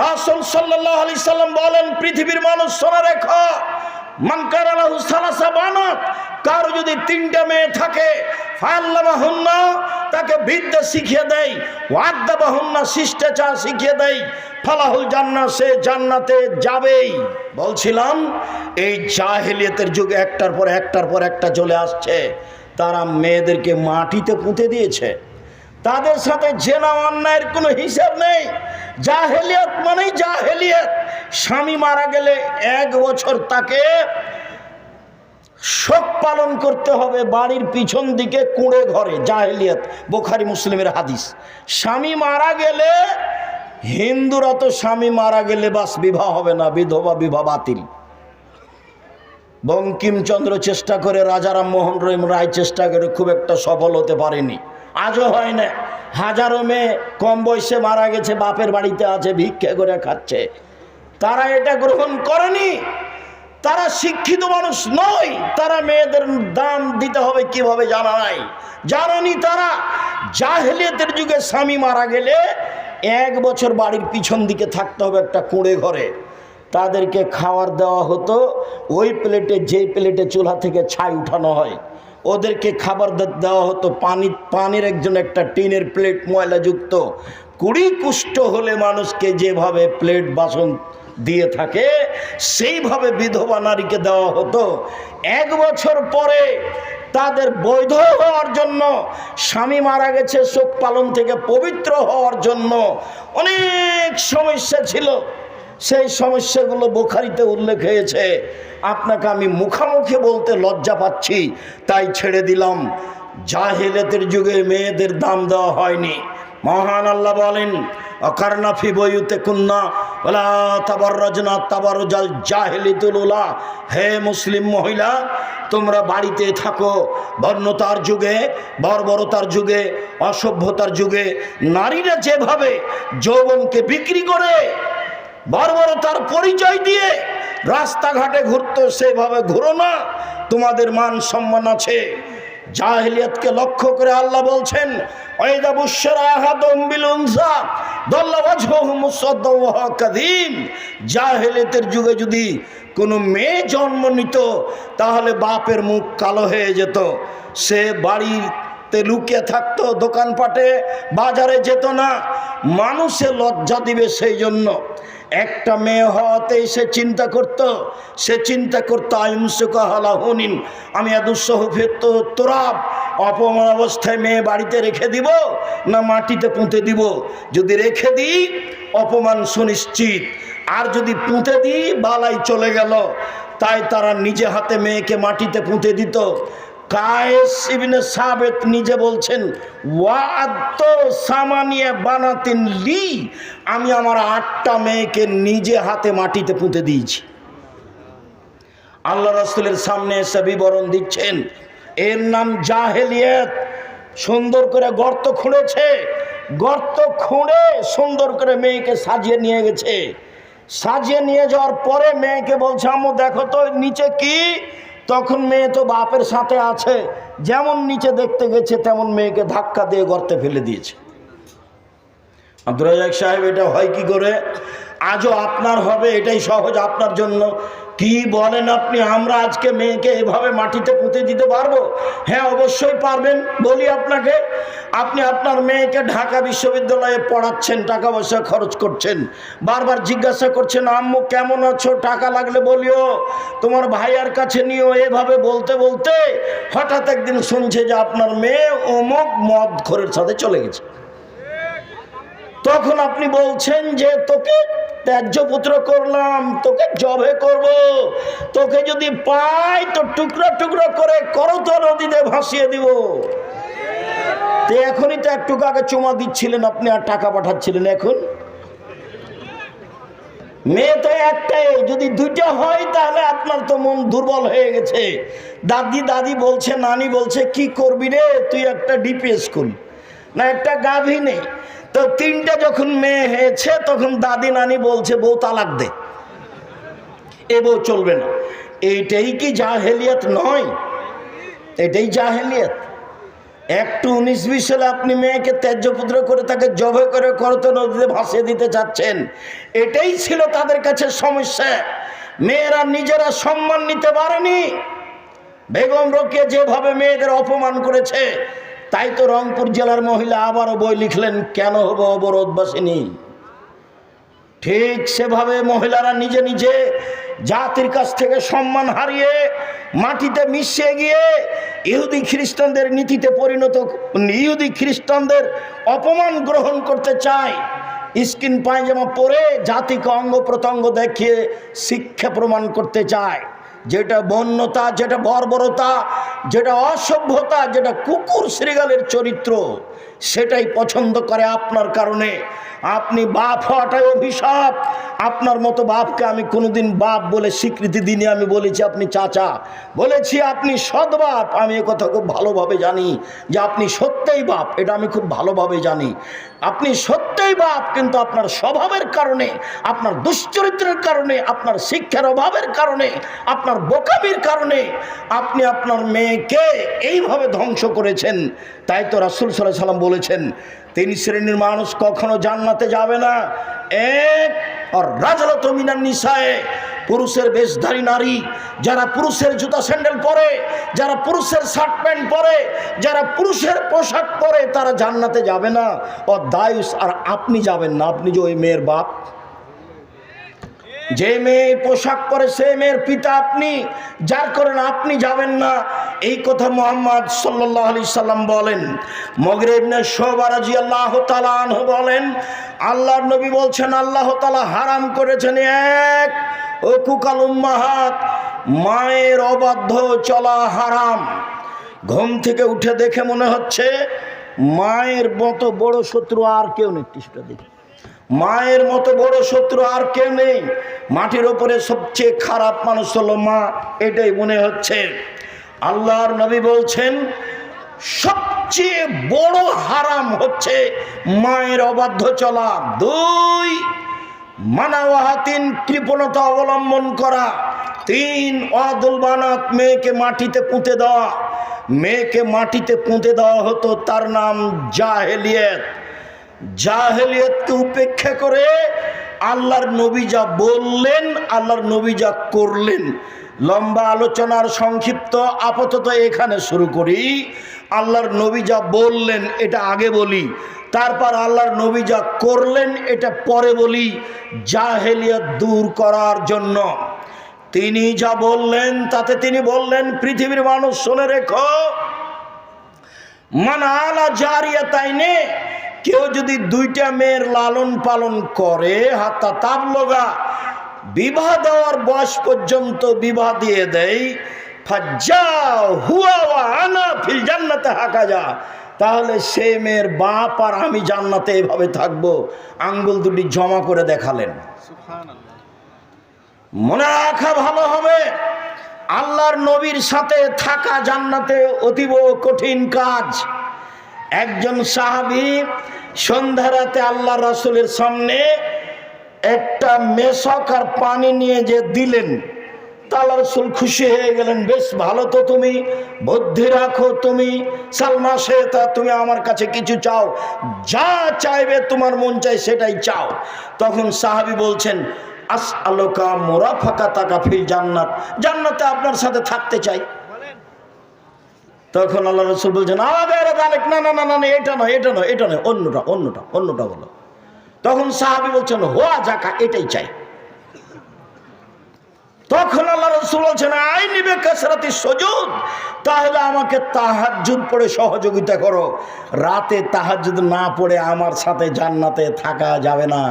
রাসূল সাল্লাল্লাহু আলাইহি সাল্লাম বলেন, পৃথিবীর মানুষ শোনা রেখো, মান কানা লাহু সালাসা বানাত, কারো যদি 3টা মেয়ে থাকে, ফাআল্লামাহুন্না, তাকে বিদ্যা শিখিয়ে দেয়, ওয়াদ্দাবাহুন্না, শিষ্টাচার শিখিয়ে দেয়, ফালাহুল জান্নাহ, সে জান্নাতে যাবেই। বলছিলাম এই জাহেলিয়াতের যুগে একটার পর একটা চলে আসছে। তারা মেয়েদেরকে মাটিতে পুঁতে দিয়েছে, তাদের সাথে জেনা অন্যায়ের কোনো হিসাব নেই। জাহেলিয়াত মানেই জাহেলিয়াত। স্বামী মারা গেলে 1 বছর তাকে শোক পালন করতে হবে বাড়ির পিছন দিকে কুঁড়ে ঘরে। জাহেলিয়াত, বুখারী মুসলিমের হাদিস। স্বামী মারা গেলে, হিন্দুরা তো স্বামী মারা গেলে বাস বিবাহ হবে না, বিধবা বিবাহ বাতিল। বঙ্কিমচন্দ্র চেষ্টা করে, রাজা রামমোহন রায় চেষ্টা করে, খুব একটা সফল হতে পারেনি, আজও হয় না। হাজারো মেয়ে কম বয়সে মারা গেছে, বাপের বাড়িতে আছে, ভিক্ষা করে খাচ্ছে। তারা এটা গ্রহণ করেনি, তারা শিক্ষিত মানুষ নয়। তারা মেয়েদের দাম দিতে হবে কিভাবে জানা নাই, জানেনি তারা। জাহেলিয়াতের যুগে স্বামী মারা গেলে 1 বছর বাড়ির পিছন দিকে থাকতে হবে একটা কুঁড়ে ঘরে। তাদেরকে খাবার দেওয়া হতো ওই প্লেটে, যেই প্লেটে চুলা থেকে ছাই উঠানো হয়, ওদেরকে খাবার দেওয়া হতো পানির একজন একটা টিনের প্লেট ময়লাযুক্ত। 20 কুষ্ঠ হলে মানুষকে যেভাবে প্লেট বাসন দিয়ে থাকে, সেইভাবে বিধবা নারীকে দেওয়া হতো। 1 বছর পরে তাদের বৈধ হওয়ার জন্য, স্বামী মারা গেছে শোক পালন থেকে পবিত্র হওয়ার জন্য অনেক সমস্যা ছিল। সেই সমস্যাগুলো বুখারীতে উল্লেখ হয়েছে। আপনাকে আমি মুখামুখি বলতে লজ্জা পাচ্ছি, তাই ছেড়ে দিলাম। জাহেলিয়াতের যুগে মেয়েদের দাম দেওয়া হয়নি। মহান আল্লাহ বলেন, অকারনা ফি বুয়ুতিকুন্না ওয়ালা তাবাররাজনা তাবারুজাল জাহিলিয়াতুল উলা। হে মুসলিম মহিলা, তোমরা বাড়িতে থাকো। বর্ণতার যুগে, বর্বরতার যুগে, অসভ্যতার যুগে নারীরা যেভাবে যৌবনকে বিক্রি করে, বর্বরতার পরিচয় দিয়ে রাস্তাঘাটে ঘুরতো, সেভাবে ঘুরো না, তোমাদের মান সম্মান আছে। জাহেলিয়াতকে লক্ষ্য করে আল্লাহ বলছেন, ওয়াইদা বুশরা আহাদুম বিল উনসা দাল্লা ওয়াজহুহু মুসাদ্দান ওয়া হুয়া কাযীম। জাহেলিয়াতের যুগে যদি কোনো মেয়ে জন্ম নিত, তাহলে বাপের মুখ কালো হয়ে যেত, সে বাড়িতে লুকিয়ে থাকতো, দোকানপাটে বাজারে যেত না, মানুষে লজ্জা দিবে সেই জন্য। একটা মেয়ে হওয়াতেই সে চিন্তা করতো আইমসুকাহালাহুনিন, আমি আদুসহফেত তোরাব, অপমান অবস্থায় মেয়ে বাড়িতে রেখে দিব না মাটিতে পুঁতে দিব। যদি রেখে দিই অপমান সুনিশ্চিত, আর যদি পুঁতে দিই বালাই চলে গেল। তাই তারা নিজে হাতে মেয়েকে মাটিতে পুঁতে দিত। কায়েস ইবনে সাবেত নিজে বলছেন, ওয়াআদতু সামানিয়া বানাতিন লি, আমি আমার 8টা মেয়েকে নিজে হাতে মাটিতে পুঁতে দিয়েছি। আল্লাহ রাসূলের সামনে এসে বিবরণ দিচ্ছেন, এর নাম জাহেলিয়াত। সুন্দর করে গর্ত খুঁড়েছে, গর্ত খুঁড়ে সুন্দর করে মেয়েকে সাজিয়ে নিয়ে গেছে। সাজিয়ে নিয়ে যাওয়ার পরে মেয়েকে বলছে, আম্মু দেখো তো নিচে কি। তখন মেয়ে তো বাপের সাথে আছে, যেমন নিচে দেখতে গেছে তেমন মেয়েকে ধাক্কা দিয়ে গর্তে ফেলে দিয়েছে। আব্দুর রাজ্জাক সাহেব, এটা হয় কি করে? আজও আপনার হবে, এটাই সহজ আপনার জন্য। কি বলেন আপনি? আমরা আজকে মেয়েকে এভাবে মাটিতে পুঁতে দিতে পারবো? হ্যাঁ, অবশ্যই পারবেন। বলি আপনাকে, আপনি আপনার মেয়েকে ঢাকা বিশ্ববিদ্যালয়ে পড়াচ্ছেন, টাকা পয়সা খরচ করছেন, বারবার জিজ্ঞাসা করছেন, আম্মু কেমন আছো, টাকা লাগলে বলিও, তোমার ভাইয়ার কাছে নিও। এভাবে বলতে বলতে হঠাৎ একদিন শুনছে যে আপনার মেয়ে অমুক মদখোরের সাথে চলে গেছে। তখন আপনি বলছেন যে তোকে ত্যায্য পুত্র করলাম, তোকে জবে করব, তোকে যদি পাই তো টুকরো টুকরো করে করতো নদীতে ভাসিয়ে দিব। তো এখনই তো একটু আগে চুমা দিচ্ছিলেন আপনি, আর টাকা পাঠাচ্ছিলেন। এখন মেয়ে তো একটাই, যদি 2টা হয় তাহলে আপনার তো মন দুর্বল হয়ে গেছে। দাদি বলছে, নানি বলছে, কি করবি রে তুই, একটা ডিপি স্কুল না একটা গাভী নেই। তো 3টা যখন মেয়ে হয়েছে তখন দাদি নানি বলছে, বউ তালাক দে, এ বউ চলবে না। এইটাই কি জাহেলিয়াত নয়? এটাই জাহেলিয়াত। একটু 19-20 সালে আপনি মেয়েকে ত্যায্যপুত্র করে তাকে জবাই করে করত নদীতে ভাসিয়ে দিতে চাচ্ছেন। এটাই ছিল তাদের কাছে সমস্যা। মেয়েরা নিজেরা সম্মান নিতে পারেনি। বেগম রোকেয়া যেভাবে মেয়েদের অপমান করেছে, তাই তো রংপুর জেলার মহিলা আবারও বই লিখলেন, কেন হব অবরোধবাসিনী। ঠিক সেভাবে মহিলারা নিজে নিজে জাতির কাছ থেকে সম্মান হারিয়ে মাটিতে মিশে গিয়ে ইহুদি খ্রিস্টানদের নীতিতে পরিণত, ইহুদি খ্রিস্টানদের অপমান গ্রহণ করতে চায়। স্কিন পায়জামা পরে জাতিকে অঙ্গ প্রত্যঙ্গ দেখিয়ে শিক্ষা প্রমাণ করতে চায়। যেটা বন্যতা, যেটা বর্বরতা, যেটা অসভ্যতা, যেটা কুকুর শৃগালের চরিত্র, সেটাই পছন্দ করে আপনার কারণে। আপনি বাপ হওয়াটাই অভিশাপ। আপনার মতো বাপকে আমি কোনোদিন বাপ বলে স্বীকৃতি দিইনি। আমি বলেছি আপনি চাচা, বলেছি আপনি সৎ বাপ। আমি এ কথা খুব ভালোভাবে জানি যে আপনি সত্যই বাপ, এটা আমি খুব ভালোভাবে জানি। আপনি সত্যই বাপ, কিন্তু আপনার স্বভাবের কারণে, আপনার দুশ্চরিত্রের কারণে, আপনার শিক্ষার অভাবের কারণে, আপনার বোকামির কারণে আপনি আপনার মেয়েকে এইভাবে ধ্বংস করেছেন। তাই তো রাসূল সাল্লাল্লাহু আলাইহি ওয়াসাল্লাম বলেছেন, 3 শ্রেণীর মানুষ কখনো জান্নাতে যাবে না। এক, আর রাজলাতু মিনান নিসায়ে, পুরুষের বেশধারী নারী, যারা পুরুষের জুতা স্যান্ডেল পরে, যারা পুরুষের শার্ট প্যান্ট পরে, যারা পুরুষের পোশাক পরে, তারা জান্নাতে যাবে না। ও দায়ুস, আর আপনি যাবেন না। আপনি যে ওই মেয়ের বাপ, যে মেয়ে পোশাক পরে সে মেয়ের পিতা আপনি, যার কারণে আপনি যাবেন না। এই কথা মুহাম্মদ সাল্লাল্লাহু আলাইহি সাল্লাম বলেন। মুগীরা ইবনে শুবা রাদিয়াল্লাহু তাআলা আনহু বলেন, আল্লাহর নবী বলছেন, আল্লাহ তাআলা হারাম করেছেন এক, উকুকাল উম্মাহাত, মায়ের অবাধ্য চলা হারাম। ঘুম থেকে উঠে দেখে মনে হচ্ছে মায়ের মতো বড় শত্রু আর কেউ নেই। টিস্যুটা দেখি, মায়ের মতো বড় শত্রু আর কেউ নেই। মাটির ওপরে সবচেয়ে খারাপ মানুষ হলো মা, এটাই মনে হচ্ছে। আল্লাহর নবী বলছেন সবচেয়ে বড় হারাম হচ্ছে মায়ের অবাধ্য চলা। 2, মানাওয়াহাতিন, কৃপণতা অবলম্বন করা। 3, ওয়াদুল বানাত, মেয়েকে মাটিতে পুঁতে দেওয়া। মেয়েকে মাটিতে পুঁতে দেওয়া হতো, তার নাম জাহেলিয়াত। জাহেলিয়াতকে উপেক্ষা করে আল্লাহর নবী যা বললেন, আল্লাহর নবী যা করলেন, লম্বা আলোচনার সংক্ষিপ্ত আপাতত এখানে শুরু করি। আল্লাহর নবী যা বললেন এটা আগে বলি, তারপর আল্লাহর নবী যা করলেন এটা পরে বলি। জাহেলিয়াত দূর করার জন্য তিনি যা বললেন, তাতে তিনি বললেন, পৃথিবীর মানুষ শুনে রেখো, মান আলা জারিয়াতাইনে, কেউ যদি 2টা মেয়ের লালন পালন করে, হাত্তা তাবলগা, বিবাহ দেওয়ার বয়স পর্যন্ত বিবাহ দিয়ে দেয়, ফাজ্জা হুয়া ওয়া আনা ফিল জান্নাতে হাকাজা, তাহলে সে মেয়ের বাপ আর আমি জান্নাতে এভাবে থাকবো। আঙ্গুল দুটি জমা করে দেখালেন। মনে রাখা ভালো হবে, আল্লাহর নবীর সাথে থাকা জান্নাতে অতীব কঠিন কাজ। একজন সাহাবী সন্ধ্যা রাতে আল্লাহ রাসূলের সামনে একটা মেশক আর পানি নিয়ে যে দিলেন, আল্লাহ রাসূল খুশি হয়ে গেলেন। বেশ ভালো তো, তুমি বুদ্ধি রাখো, তুমি সালমা শেতা, তুমি আমার কাছে কিছু চাও, যা চাইবে তোমার মন চাই সেটাই চাও। তখন সাহাবী বলছেন, আসআলুকা মুরাফাকাতাকা ফিল জান্নাত, জান্নাতে আপনার সাথে থাকতে চাই। তখন আল্লাহ রাসূল বলছেন, না না না না, এটা নয়, এটা নয়, এটা নয়, অন্যটা অন্যটা অন্যটা বলো। তখন সাহাবী বলছেন, হোয়া জাকা, এটাই চাই। তখন আল্লাহ রাসূল বলছেন, আইনি বিকাসরাতি সুজুদ, তাহলে আমাকে তাহাজ্জুদ পড়ে সহযোগিতা করো। রাতে তাহাজ্জুদ না পড়ে আমার সাথে জান্নাতে থাকা যাবে না।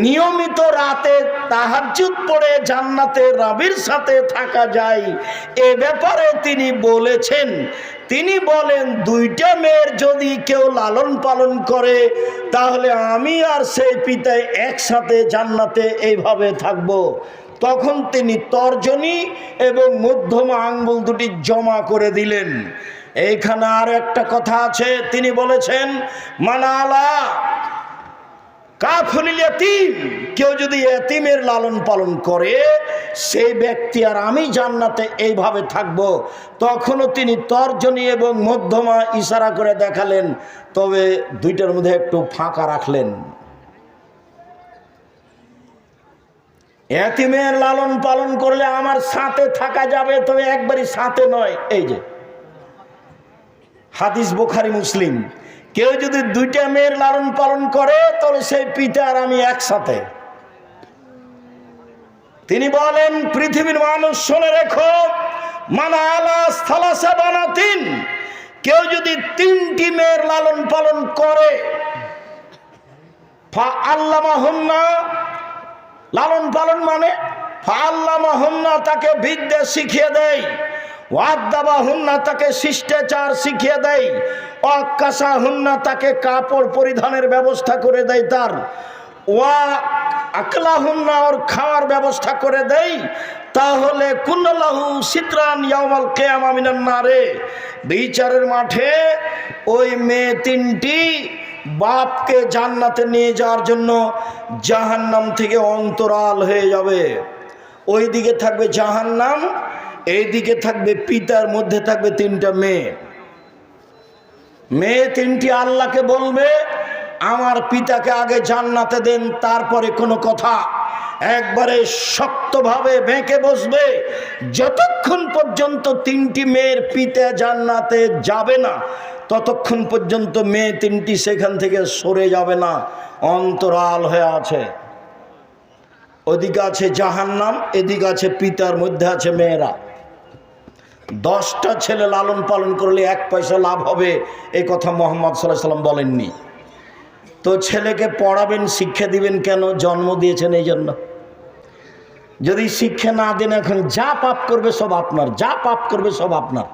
নিয়মিত রাতে তাহাজ্জুদ পড়ে জান্নাতে রাবির সাথে থাকা যায়, এ ব্যাপারে তিনি বলেছেন। তিনি বলেন, 2টা মেয়ের যদি কেউ লালন পালন করে, তাহলে আমি আর সেই পিতায় একসাথে জান্নাতে এইভাবে থাকব। তখন তিনি তর্জনী এবং মধ্যমা আঙ্গুল দুটি জমা করে দিলেন। এইখানে আর একটা কথা আছে, তিনি বলেছেন, মানালা কাফুলিল ইয়াতীম, কেউ যদি এতিমের লালন পালন করে সেই ব্যক্তি আর আমি জান্নাতে এইভাবে থাকব। তখনও তিনি তর্জনী এবং মধ্যমা ইশারা করে দেখালেন, তবে দুইটার মধ্যে একটু ফাঁকা রাখলেন। এতিমের লালন পালন করলে আমার সাথে থাকা যাবে, তবে একবারই সাথে নয়। এই যে হাদিস বুখারী মুসলিম, কেউ যদি দুইটা মেয়ের লালন পালন করে তাহলে সেই পিতা আর আমি একসাথে। তিনি বলেন, পৃথিবীর মানুষ শুনে রেখো, মানা আলা সালাসা বানাতিন, কেউ যদি 3টি মেয়ের লালন পালন করে, ফা আল্লামাহুন্না, লালন পালন মানে ফা আল্লামাহুন্না, তাকে বিদ্যা শিখিয়ে দেয়, ওয়াদ্দাবাহুন্না, তাকে শিষ্টাচার শিখিয়ে দেয়, ওয়াক্কাসাহুন্না, তাকে কাপড় পরিধানের ব্যবস্থা করে দেয়, তার ওয়া আকলাহুন্না, ওর খাওয়ার ব্যবস্থা করে দেয়, তাহলে কুল্লাহু সিতরান ইয়াউমাল কিয়ামা মিনান নারে, বিচারের মাঠে ওই মেয়ে 3টি বাপকে জান্নাতে নিয়ে যাওয়ার জন্য জাহান্নাম থেকে অন্তরাল হয়ে যাবে। ওই দিকে থাকবে জাহান্নাম, এই দিকে থাকবে পিতার, মধ্যে থাকবে 3টা মেয়ে। মেয়ে 3টি আল্লাহকে বলবে, আমার পিতাকে আগে জান্নাতে দেন, তারপরে কোনো কথা। একবারে শক্তভাবে বেঁকে বসবে, যতক্ষণ পর্যন্ত 3টি মেয়ের পিতা জান্নাতে যাবে না ততক্ষণ পর্যন্ত মেয়ে 3টি সেখান থেকে সরে যাবে না, অন্তরাল হয়ে আছে। ওদিকে আছে জাহান্নাম, এদিকে আছে পিতার, মধ্যে আছে মেয়েরা। 10টা ছেলে লালন পালন করলে 1 পয়সা লাভ হবে, এই কথা মুহাম্মদ সাল্লাল্লাহু আলাইহি ওয়াসাল্লাম বলেননি। তো ছেলেকে পড়াবেন, শিক্ষা দিবেন কেন? জন্ম দিয়েছেন এই জন্য। যদি শিক্ষা না দেন, এখন যা পাপ করবে সব আপনার, যা পাপ করবে সব আপনার।